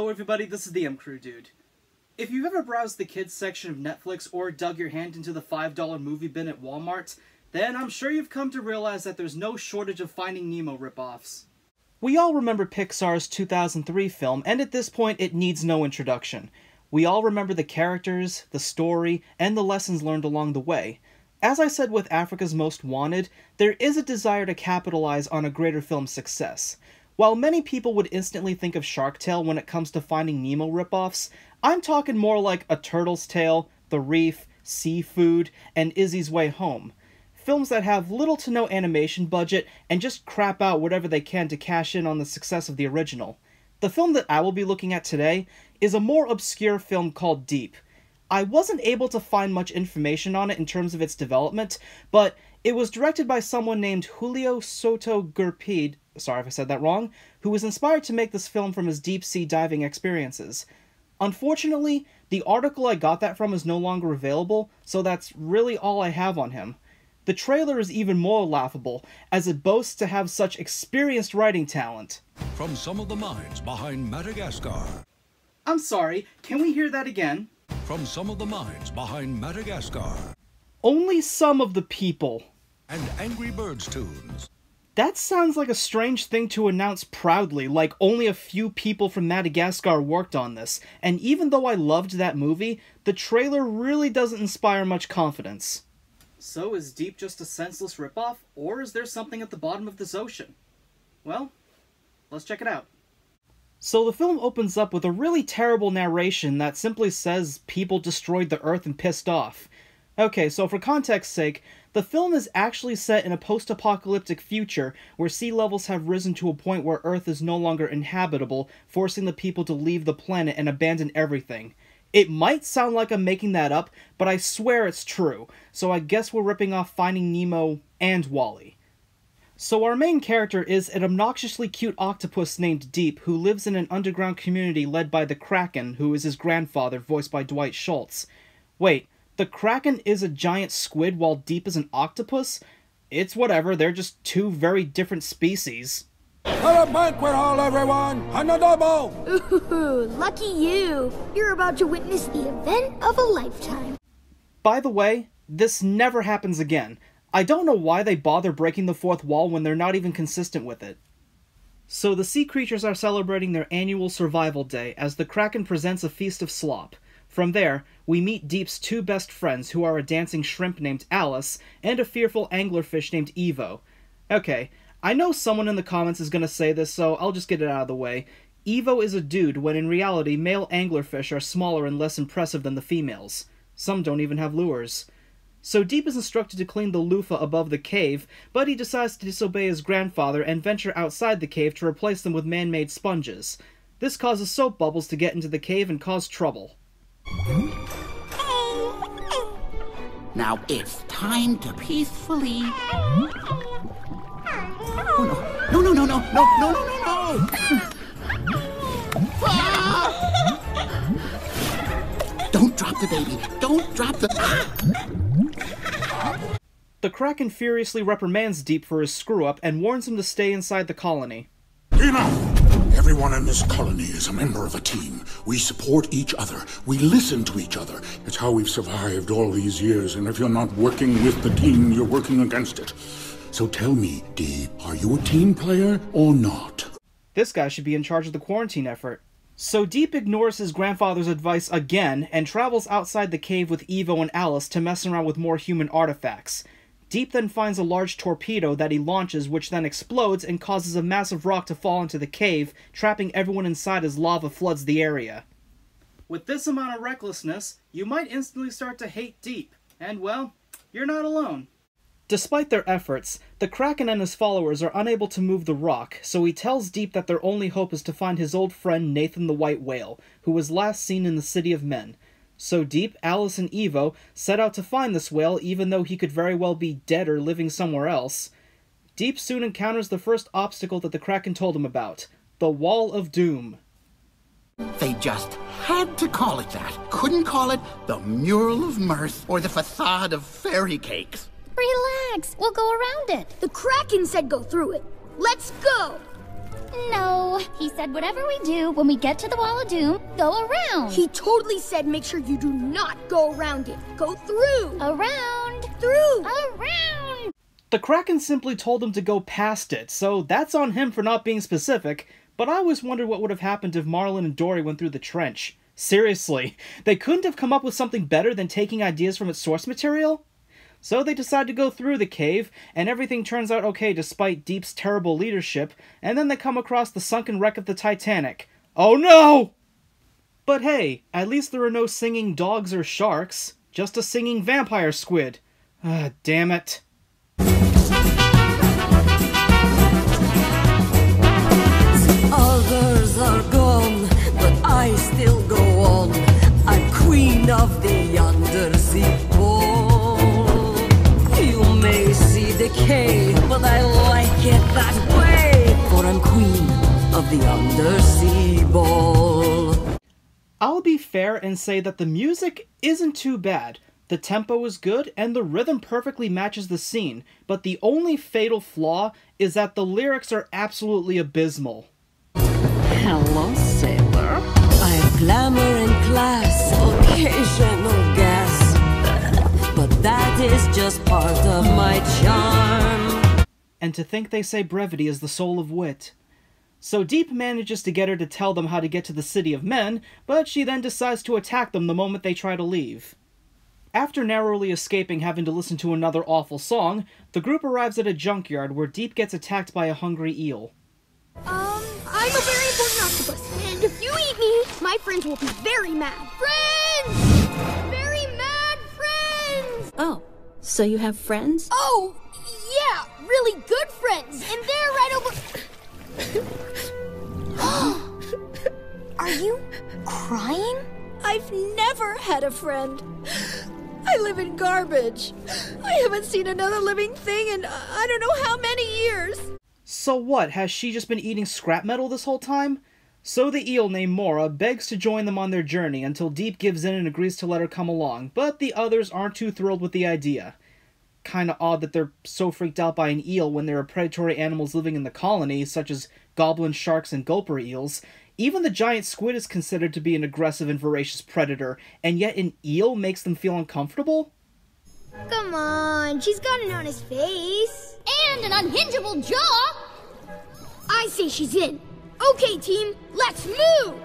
Hello everybody, this is the M-Crew Dude. If you've ever browsed the kids section of Netflix or dug your hand into the $5 movie bin at Walmart, then I'm sure you've come to realize that there's no shortage of Finding Nemo ripoffs. We all remember Pixar's 2003 film, and at this point it needs no introduction. We all remember the characters, the story, and the lessons learned along the way. As I said with Africa's Most Wanted, there is a desire to capitalize on a greater film's success. While many people would instantly think of Shark Tale when it comes to Finding Nemo ripoffs, I'm talking more like A Turtle's Tale, The Reef, Seafood, and Izzy's Way Home. Films that have little to no animation budget and just crap out whatever they can to cash in on the success of the original. The film that I will be looking at today is a more obscure film called Deep. I wasn't able to find much information on it in terms of its development, but it was directed by someone named Julio Soto Gurpide, sorry if I said that wrong, who was inspired to make this film from his deep-sea diving experiences. Unfortunately, the article I got that from is no longer available, so that's really all I have on him. The trailer is even more laughable, as it boasts to have such experienced writing talent. From some of the minds behind Madagascar. I'm sorry, can we hear that again? From some of the minds behind Madagascar. Only some of the people. And Angry Birds TOONS. That sounds like a strange thing to announce proudly, like only a few people from Madagascar worked on this, and even though I loved that movie, the trailer really doesn't inspire much confidence. So is Deep just a senseless ripoff, or is there something at the bottom of this ocean? Well, let's check it out. So the film opens up with a really terrible narration that simply says people destroyed the Earth and pissed off. Okay, so for context's sake, the film is actually set in a post-apocalyptic future where sea levels have risen to a point where Earth is no longer inhabitable, forcing the people to leave the planet and abandon everything. It might sound like I'm making that up, but I swear it's true, so I guess we're ripping off Finding Nemo and WALL-E. So our main character is an obnoxiously cute octopus named Deep who lives in an underground community led by the Kraken, who is his grandfather, voiced by Dwight Schultz. Wait, the Kraken is a giant squid while Deep is an octopus? It's whatever, they're just two very different species. Have a banquet hall, everyone! And a double! Ooh, lucky you! You're about to witness the event of a lifetime. By the way, this never happens again. I don't know why they bother breaking the fourth wall when they're not even consistent with it. So the sea creatures are celebrating their annual survival day as the Kraken presents a feast of slop. From there, we meet Deep's two best friends who are a dancing shrimp named Alice and a fearful anglerfish named Evo. Okay, I know someone in the comments is gonna say this, so I'll just get it out of the way. Evo is a dude when in reality male anglerfish are smaller and less impressive than the females. Some don't even have lures. So Deep is instructed to clean the loofah above the cave, but he decides to disobey his grandfather and venture outside the cave to replace them with man-made sponges. This causes soap bubbles to get into the cave and cause trouble. Now it's time to peacefully... Oh, no. No. Don't drop the baby. Don't drop the... The Kraken furiously reprimands Deep for his screw-up and warns him to stay inside the colony. Enough! Everyone in this colony is a member of a team. We support each other. We listen to each other. It's how we've survived all these years, and if you're not working with the team, you're working against it. So tell me, Deep, are you a team player or not? This guy should be in charge of the quarantine effort. So Deep ignores his grandfather's advice again and travels outside the cave with Evo and Alice to mess around with more human artifacts. Deep then finds a large torpedo that he launches, which then explodes and causes a massive rock to fall into the cave, trapping everyone inside as lava floods the area. With this amount of recklessness, you might instantly start to hate Deep, and well, you're not alone. Despite their efforts, the Kraken and his followers are unable to move the rock, so he tells Deep that their only hope is to find his old friend Nathan the White Whale, who was last seen in the City of Men. So Deep, Alice, and Evo set out to find this whale even though he could very well be dead or living somewhere else. Deep soon encounters the first obstacle that the Kraken told him about, the Wall of Doom. They just had to call it that. Couldn't call it the Mural of Mirth or the Facade of Fairy Cakes. Relax, we'll go around it. The Kraken said go through it. Let's go! No, he said whatever we do, when we get to the Wall of Doom, go around. He totally said make sure you do not go around it. Go through. Around. Through. Around. The Kraken simply told him to go past it, so that's on him for not being specific, but I always wondered what would have happened if Marlin and Dory went through the trench. Seriously, they couldn't have come up with something better than taking ideas from its source material? So they decide to go through the cave, and everything turns out okay despite Deep's terrible leadership, and then they come across the sunken wreck of the Titanic. Oh no! But hey, at least there are no singing dogs or sharks, just a singing vampire squid. Ah, damn it. Others are gone, but I still go on. I'm queen of the undersea ball. You may see decay, but I like it that way. For I'm queen of the undersea ball. I'll be fair and say that the music isn't too bad. The tempo is good, and the rhythm perfectly matches the scene, but the only fatal flaw is that the lyrics are absolutely abysmal. Hello, sailor. I have glamour and class, occasional gas. But that is just part of my charm. And to think they say brevity is the soul of wit. So Deep manages to get her to tell them how to get to the City of Men, but she then decides to attack them the moment they try to leave. After narrowly escaping having to listen to another awful song, the group arrives at a junkyard where Deep gets attacked by a hungry eel. I'm a very important octopus, and if you eat me, my friends will be very mad. Friends! Very mad friends! Oh, so you have friends? Oh, yeah, really good friends, and they're right over... Are you crying? I've never had a friend. I live in garbage. I haven't seen another living thing in I don't know how many years. So what, has she just been eating scrap metal this whole time? So the eel named Mora begs to join them on their journey until Deep gives in and agrees to let her come along, but the others aren't too thrilled with the idea. Kinda odd that they're so freaked out by an eel when there are predatory animals living in the colony, such as goblin sharks and gulper eels. Even the giant squid is considered to be an aggressive and voracious predator, and yet an eel makes them feel uncomfortable? Come on, she's got an honest face. And an unhingeable jaw! I say she's in. Okay, team, let's move!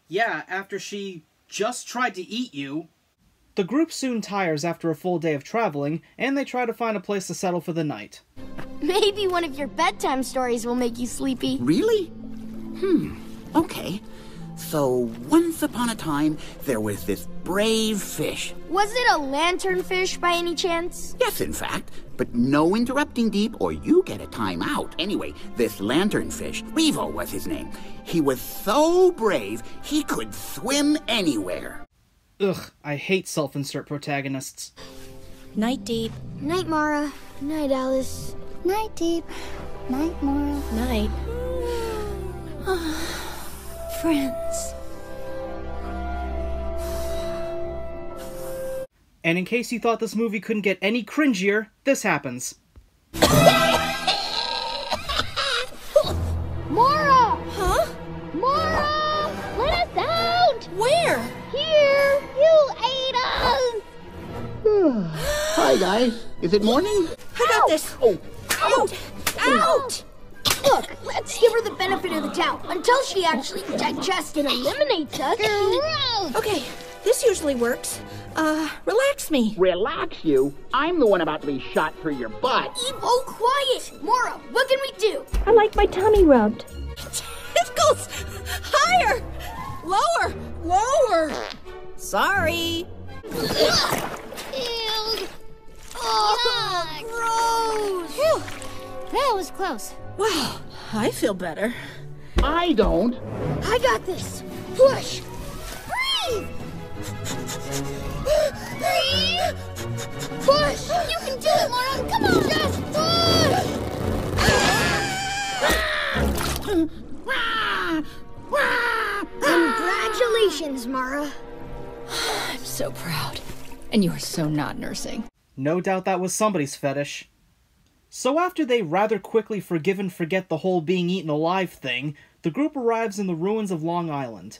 Yeah, after she just tried to eat you. The group soon tires after a full day of traveling, and they try to find a place to settle for the night. Maybe one of your bedtime stories will make you sleepy. Really? Okay. So, once upon a time, there was this brave fish. Was it a lanternfish by any chance? Yes, in fact. But no interrupting, Deep, or you get a timeout. Anyway, this lanternfish, Evo was his name. He was so brave, he could swim anywhere. Ugh, I hate self-insert protagonists. Night, Deep. Night, Mara. Night, Alice. Night, Deep. Night, Mora. Night. Friends. And in case you thought this movie couldn't get any cringier, this happens. Mara! Huh? Mora! Let us out! Where? Here! You ate us! Hi, guys. Is it morning? I got this. Oh, Out! Out! Look, let's give her the benefit of the doubt until she actually digests and eliminates us. Gross! Okay, this usually works. Relax me. relax you. I'm the one about to be shot through your butt. Oh, quiet! Mora, what can we do? I like my tummy rubbed. Tickles! Higher! Lower! Lower! Sorry. Ew! Oh, gross! Phew! That was close. Wow, I feel better. I don't. I got this. Push. Breathe. Breathe. Push. You can do it, Mora! Come on! Just push. Congratulations, Mara. I'm so proud. And you are so not nursing. No doubt that was somebody's fetish. So after they rather quickly forgive and forget the whole being eaten alive thing, the group arrives in the ruins of Long Island.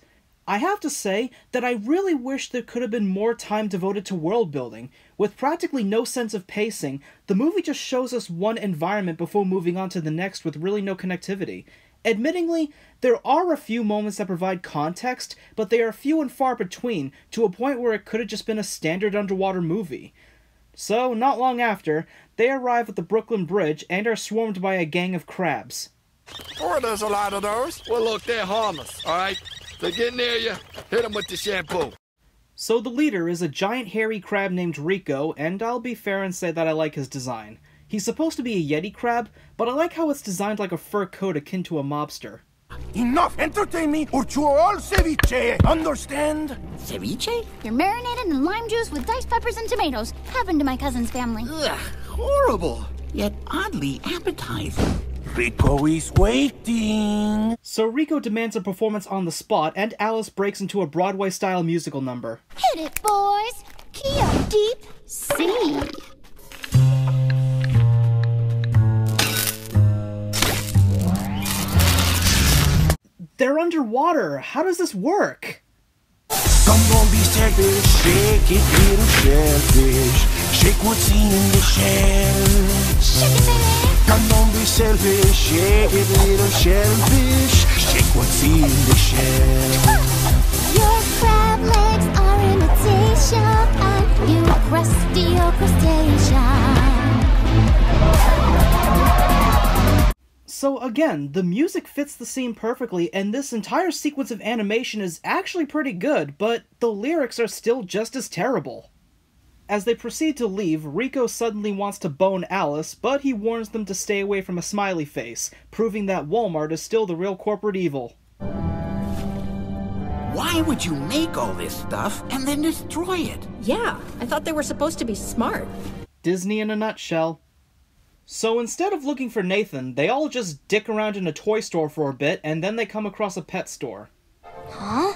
I have to say that I really wish there could have been more time devoted to world building. With practically no sense of pacing, the movie just shows us one environment before moving on to the next with really no connectivity. Admittingly, there are a few moments that provide context, but they are few and far between, to a point where it could have just been a standard underwater movie. So, not long after, they arrive at the Brooklyn Bridge and are swarmed by a gang of crabs. Oh, there's a lot of those. Well, look, they're harmless, all right? They get near you, hit them with the shampoo. So the leader is a giant hairy crab named Rico, and I'll be fair and say that I like his design. He's supposed to be a Yeti crab, but I like how it's designed like a fur coat akin to a mobster. Enough! Entertain me, or you are all ceviche, understand? Ceviche? You're marinated in lime juice with diced peppers and tomatoes. Happened to my cousin's family. Ugh, horrible, yet oddly appetizing. Rico is waiting. So Rico demands a performance on the spot, and Alice breaks into a Broadway-style musical number. Hit it, boys! Key up deep, C. They're underwater! How does this work? Come on, be selfish, shake it, little shellfish. Shake what's in the shell. Shake it, baby! Come on, be selfish, shake it, little shellfish. Shake what's in the shell. Your crab legs are imitation, and you crusty crustacean. So again, the music fits the scene perfectly, and this entire sequence of animation is actually pretty good, but the lyrics are still just as terrible. As they proceed to leave, Rico suddenly wants to bone Alice, but he warns them to stay away from a smiley face, proving that Walmart is still the real corporate evil. Why would you make all this stuff and then destroy it? Yeah, I thought they were supposed to be smart. Disney in a nutshell. So instead of looking for Nathan, they all just dick around in a toy store for a bit, and then they come across a pet store. Huh?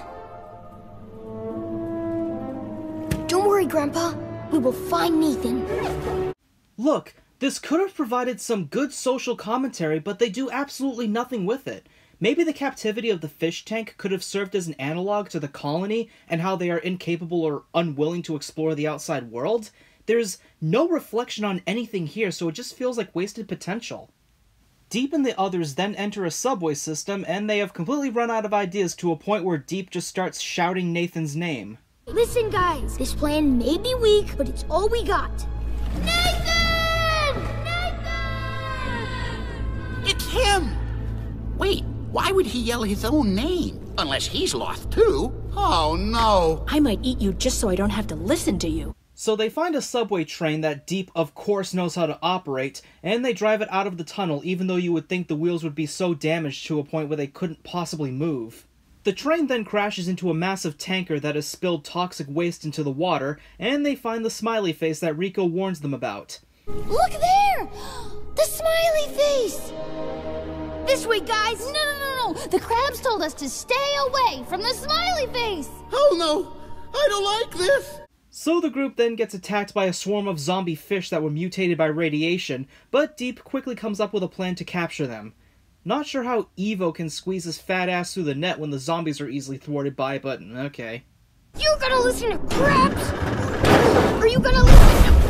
Don't worry, Grandpa. We will find Nathan. Look, this could have provided some good social commentary, but they do absolutely nothing with it. Maybe the captivity of the fish tank could have served as an analog to the colony and how they are incapable or unwilling to explore the outside world. There's no reflection on anything here, so it just feels like wasted potential. Deep and the others then enter a subway system, and they have completely run out of ideas to a point where Deep just starts shouting Nathan's name. Listen, guys. This plan may be weak, but it's all we got. Nathan! Nathan! It's him! Wait, why would he yell his own name? Unless he's lost too. Oh no! I might eat you just so I don't have to listen to you. So they find a subway train that Deep of course knows how to operate, and they drive it out of the tunnel even though you would think the wheels would be so damaged to a point where they couldn't possibly move. The train then crashes into a massive tanker that has spilled toxic waste into the water, and they find the smiley face that Rico warns them about. Look there! The smiley face! This way, guys! No! The crabs told us to stay away from the smiley face! Oh no! I don't like this! So the group then gets attacked by a swarm of zombie fish that were mutated by radiation, but Deep quickly comes up with a plan to capture them. Not sure how Evo can squeeze his fat ass through the net when the zombies are easily thwarted by, but okay. You gonna listen to crabs? Are you gonna listen to...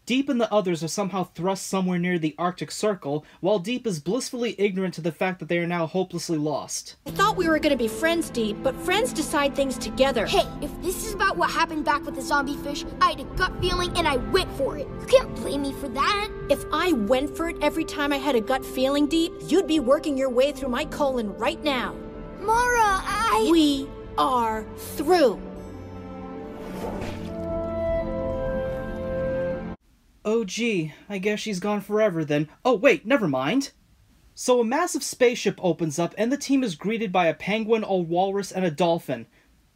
Deep and the others are somehow thrust somewhere near the Arctic Circle, while Deep is blissfully ignorant to the fact that they are now hopelessly lost. I thought we were gonna be friends, Deep, but friends decide things together. Hey, if this is about what happened back with the zombie fish, I had a gut feeling and I went for it. You can't blame me for that. If I went for it every time I had a gut feeling, Deep, you'd be working your way through my colon right now. Mara, We are through. Oh gee, I guess she's gone forever then. Oh wait, never mind. So a massive spaceship opens up and the team is greeted by a penguin, a walrus, and a dolphin.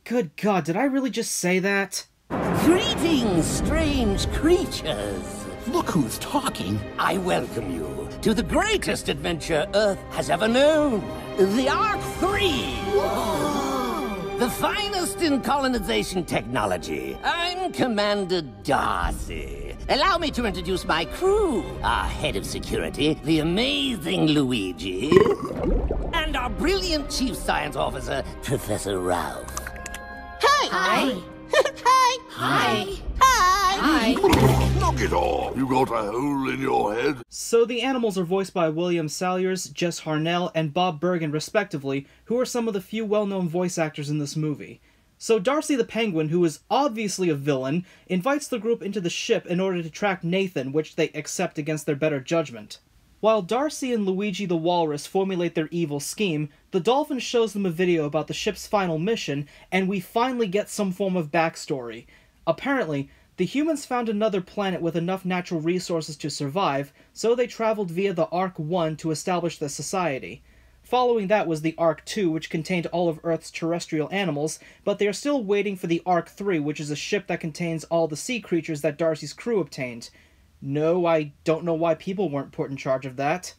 Good God, did I really just say that? Greetings, strange creatures. Look who's talking. I welcome you to the greatest adventure Earth has ever known. The Ark 3. Whoa. The finest in colonization technology. I'm Commander Darcy. Allow me to introduce my crew. Our head of security, the amazing Luigi. And our brilliant chief science officer, Professor Ralph. Hi! Hi! Hi! Hi! Hi! Knock it off! You got a hole in your head? So the animals are voiced by William Salyers, Jess Harnell, and Bob Bergen respectively, who are some of the few well-known voice actors in this movie. So Darcy the Penguin, who is obviously a villain, invites the group into the ship in order to track Nathan, which they accept against their better judgment. While Darcy and Luigi the Walrus formulate their evil scheme, the dolphin shows them a video about the ship's final mission, and we finally get some form of backstory. Apparently, the humans found another planet with enough natural resources to survive, so they traveled via the Ark 1 to establish the society. Following that was the Ark 2, which contained all of Earth's terrestrial animals, but they are still waiting for the Ark 3, which is a ship that contains all the sea creatures that Darcy's crew obtained. No, I don't know why people weren't put in charge of that.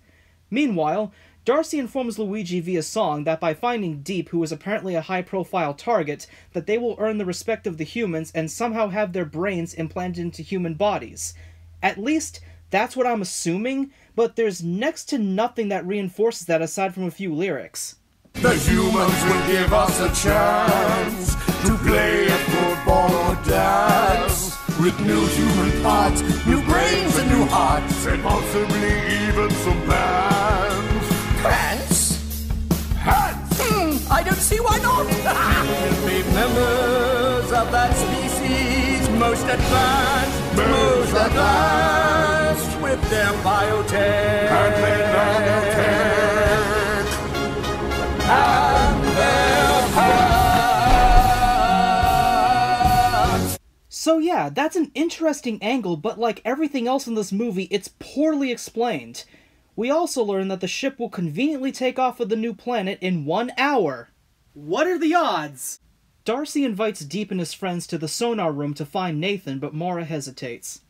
Meanwhile, Darcy informs Luigi via song that by finding Deep, who is apparently a high-profile target, that they will earn the respect of the humans and somehow have their brains implanted into human bodies. At least, that's what I'm assuming, but there's next to nothing that reinforces that aside from a few lyrics. The humans will give us a chance to play at football or dance. With new human parts, new brains and new hearts, and possibly even some pants. Pants? Pants! I don't see why not! We'll be members of that species, most advanced, with their biotech. And their nanotech. And their parts. So yeah, that's an interesting angle, but like everything else in this movie, it's poorly explained. We also learn that the ship will conveniently take off with the new planet in 1 hour. What are the odds? Darcy invites Deep and his friends to the sonar room to find Nathan, but Mara hesitates.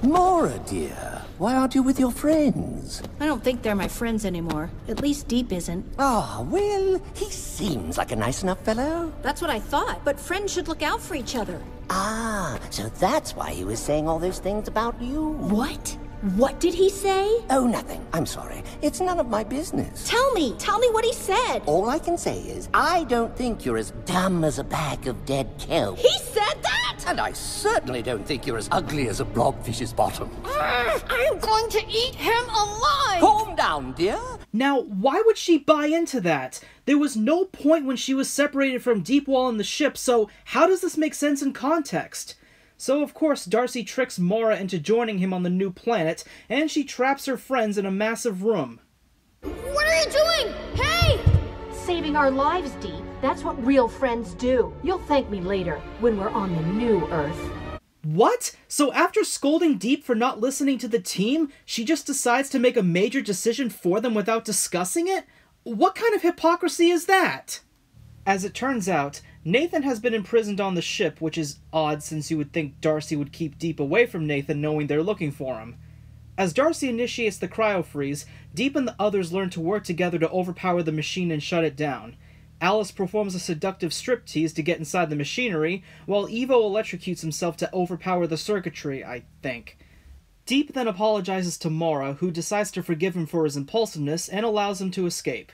Mara, dear, why aren't you with your friends? I don't think they're my friends anymore. At least Deep isn't. Ah, well, he seems like a nice enough fellow. That's what I thought. But friends should look out for each other. Ah, so that's why he was saying all those things about you. What? What did he say? Oh, nothing. I'm sorry. It's none of my business. Tell me what he said. All I can say is, I don't think you're as dumb as a bag of dead kelp. He said that? And I certainly don't think you're as ugly as a blobfish's bottom. I'm going to eat him alive! Calm down, dear. Now, why would she buy into that? There was no point when she was separated from Deep while on the ship, so how does this make sense in context? So of course Darcy tricks Mara into joining him on the new planet, and she traps her friends in a massive room. What are you doing? Hey! Saving our lives, Deep. That's what real friends do. You'll thank me later, when we're on the new Earth. What? So after scolding Deep for not listening to the team, she just decides to make a major decision for them without discussing it? What kind of hypocrisy is that? As it turns out, Nathan has been imprisoned on the ship, which is odd since you would think Darcy would keep Deep away from Nathan knowing they're looking for him. As Darcy initiates the cryo-freeze, Deep and the others learn to work together to overpower the machine and shut it down. Alice performs a seductive striptease to get inside the machinery, while Evo electrocutes himself to overpower the circuitry, I think. Deep then apologizes to Mara, who decides to forgive him for his impulsiveness and allows him to escape.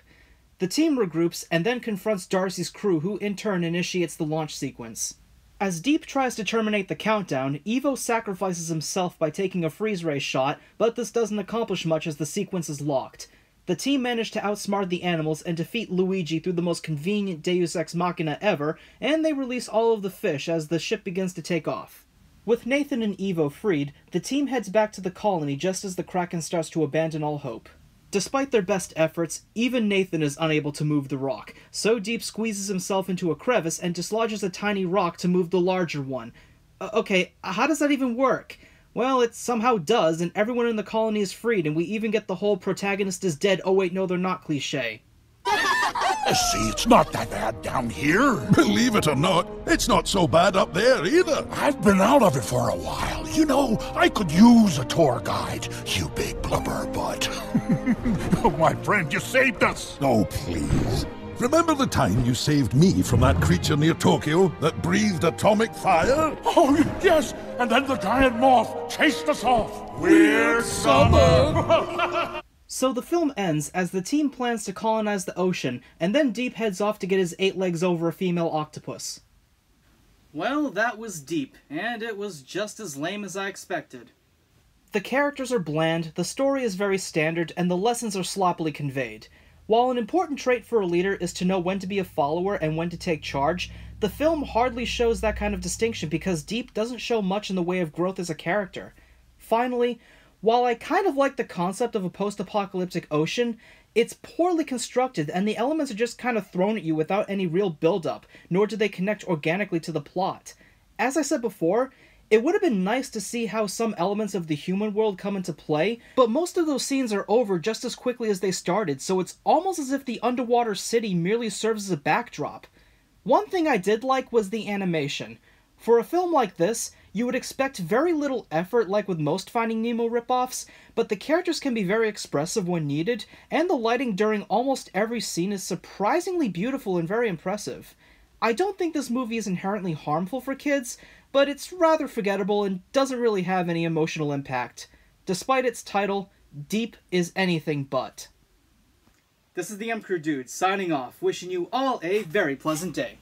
The team regroups and then confronts Darcy's crew, who in turn initiates the launch sequence. As Deep tries to terminate the countdown, Evo sacrifices himself by taking a freeze ray shot, but this doesn't accomplish much as the sequence is locked. The team manage to outsmart the animals and defeat Luigi through the most convenient Deus Ex Machina ever, and they release all of the fish as the ship begins to take off. With Nathan and Evo freed, the team heads back to the colony just as the Kraken starts to abandon all hope. Despite their best efforts, even Nathan is unable to move the rock, so Deep squeezes himself into a crevice and dislodges a tiny rock to move the larger one. Okay, how does that even work? Well, it somehow does, and everyone in the colony is freed, and we even get the whole protagonist is dead, oh wait, no they're not cliché. See, it's not that bad down here. Believe it or not, it's not so bad up there either. I've been out of it for a while. You know, I could use a tour guide, you big blubber butt. Oh, my friend, you saved us. Oh, please. Remember the time you saved me from that creature near Tokyo that breathed atomic fire? Oh, yes, and then the giant moth chased us off. We're summer. So the film ends as the team plans to colonize the ocean, and then Deep heads off to get his 8 legs over a female octopus. Well, that was Deep, and it was just as lame as I expected. The characters are bland, the story is very standard, and the lessons are sloppily conveyed. While an important trait for a leader is to know when to be a follower and when to take charge, the film hardly shows that kind of distinction because Deep doesn't show much in the way of growth as a character. Finally, while I kind of like the concept of a post-apocalyptic ocean, it's poorly constructed and the elements are just kind of thrown at you without any real build-up, nor do they connect organically to the plot. As I said before, it would have been nice to see how some elements of the human world come into play, but most of those scenes are over just as quickly as they started, so it's almost as if the underwater city merely serves as a backdrop. One thing I did like was the animation. For a film like this, you would expect very little effort like with most Finding Nemo ripoffs, but the characters can be very expressive when needed, and the lighting during almost every scene is surprisingly beautiful and very impressive. I don't think this movie is inherently harmful for kids, but it's rather forgettable and doesn't really have any emotional impact. Despite its title, Deep is anything but. This is the M Crew Dude, signing off, wishing you all a very pleasant day.